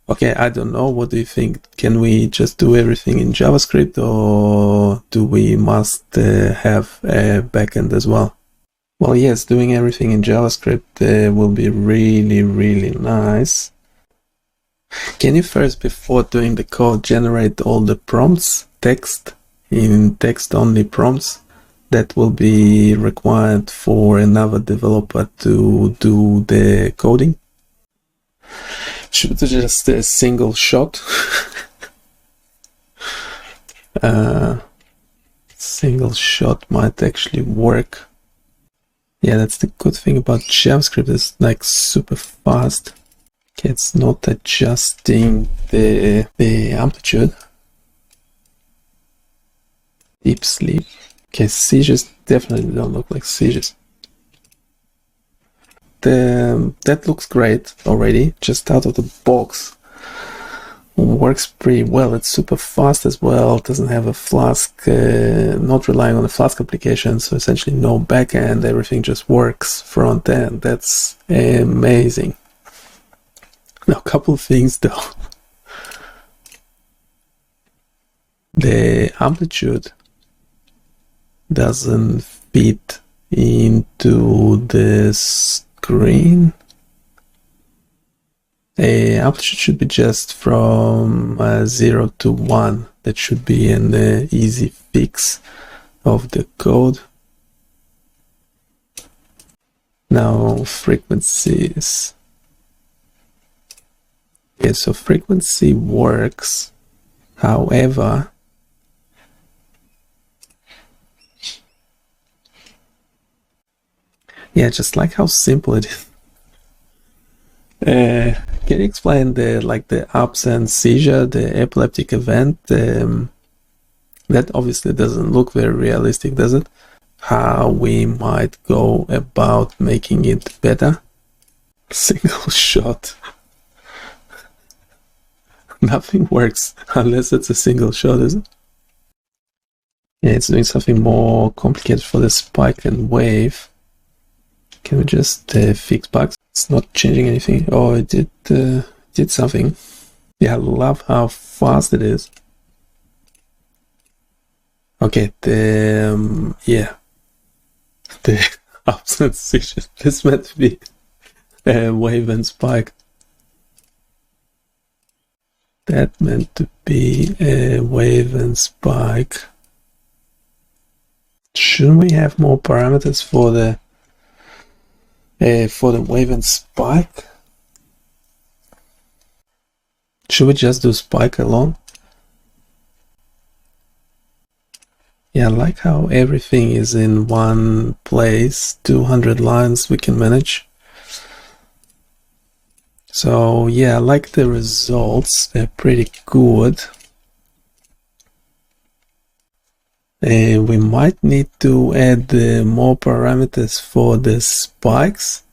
Okay, I don't know. What do you think? Can we just do everything in JavaScript, or do we must have a backend as well? Well, yes, doing everything in JavaScript will be really, really nice. Can you first, before doing the code, generate all the prompts, text, in text-only prompts that will be required for another developer to do the coding? Should we just a single shot? Single shot might actually work. Yeah, that's the good thing about JavaScript, it's like super fast. Okay, it's not adjusting the amplitude. Deep sleep. Okay, seizures definitely don't look like seizures. That looks great already, just out of the box. Works pretty well. It's super fast as well. Doesn't have a Flask, not relying on a Flask application, so essentially no backend. Everything just works front end. That's amazing. Now, a couple of things though. The amplitude doesn't fit into the screen. Amplitude should be just from 0 to 1. That should be an easy fix of the code. Now frequencies. Okay, so frequency works. However, yeah, just like how simple it is. Can you explain the absent seizure, the epileptic event? That obviously doesn't look very realistic, does it? How we might go about making it better? Single shot. Nothing works unless it's a single shot, is it? Yeah, it's doing something more complicated for the spike and wave. Can we just fix bugs? It's not changing anything. Oh, it did something. Yeah, I love how fast it is. Okay, yeah, the absent seizure. This meant to be wave and spike. That meant to be a wave and spike. Shouldn't we have more parameters for the wave and spike? Should we just do spike alone? Yeah, I like how everything is in one place. 200 lines we can manage. So yeah, I like the results. They're pretty good. We might need to add more parameters for the spikes.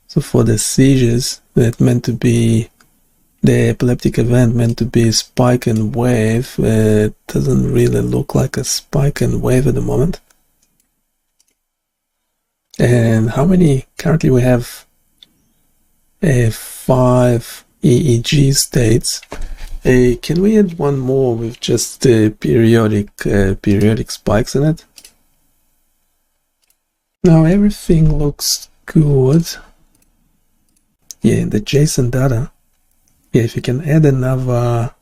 So for the seizures, that meant to be the epileptic event, meant to be spike and wave. It doesn't really look like a spike and wave at the moment. And how many? Currently we have 5 EEG states. Can we add one more with just periodic spikes in it? Now everything looks good. Yeah, in the JSON data. Yeah, if you can add another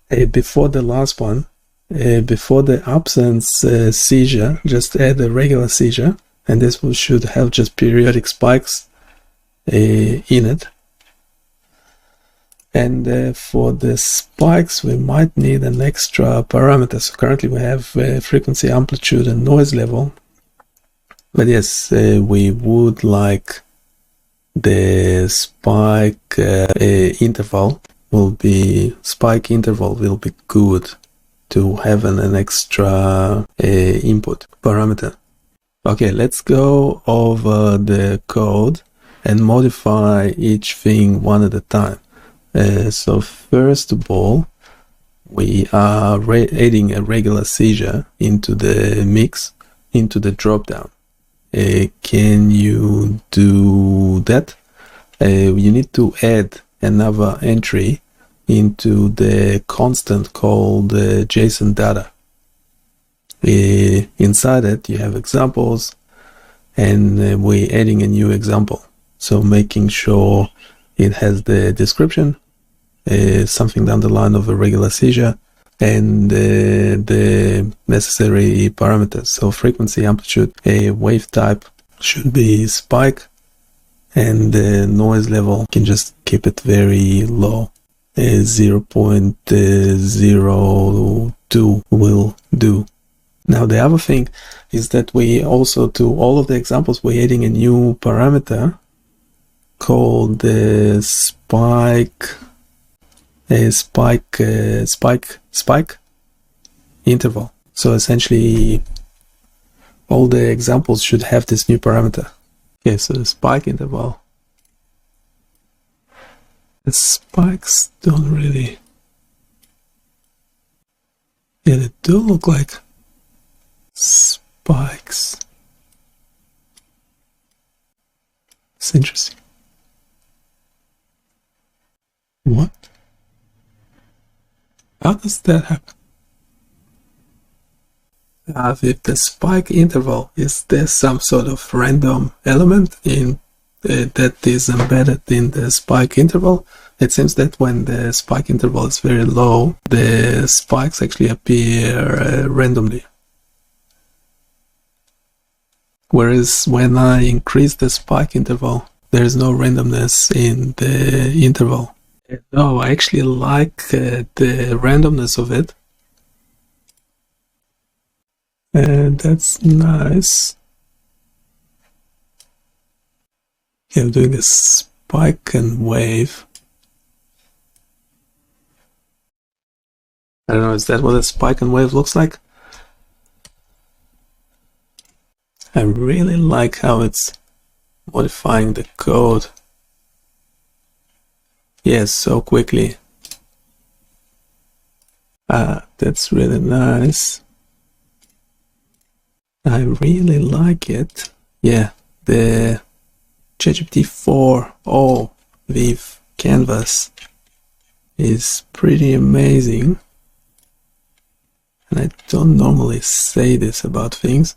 before the last one, before the absence seizure, just add a regular seizure, and this should have just periodic spikes in it. And for the spikes, we might need an extra parameter. So currently we have frequency, amplitude, and noise level. But yes, we would like the spike interval will be good to have an extra input parameter. Okay, let's go over the code and modify each thing one at a time. So first of all, we are adding a regular seizure into the mix, into the dropdown. Can you do that? You need to add another entry into the constant called JSON data. Inside it you have examples, and we're adding a new example, so making sure it has the description, something down the line of a regular seizure, and the necessary parameters. So frequency, amplitude, wave type should be spike, and the noise level can just keep it very low. 0.02 will do. Now the other thing is that we also, to all of the examples, we're adding a new parameter called the spike interval. So essentially all the examples should have this new parameter. Okay, so the spike interval. The spikes don't really, yeah, they do look like spikes. It's interesting. What? How does that happen? If the spike interval, is there some sort of random element in that is embedded in the spike interval? It seems that when the spike interval is very low, the spikes actually appear randomly. Whereas when I increase the spike interval, there is no randomness in the interval. No, I actually like the randomness of it. And that's nice. Yeah, I'm doing a spike and wave. I don't know, is that what a spike and wave looks like? I really like how it's modifying the code. Yes, so quickly. That's really nice. I really like it. Yeah, the ChatGPT 4.0 with Canvas is pretty amazing. And I don't normally say this about things,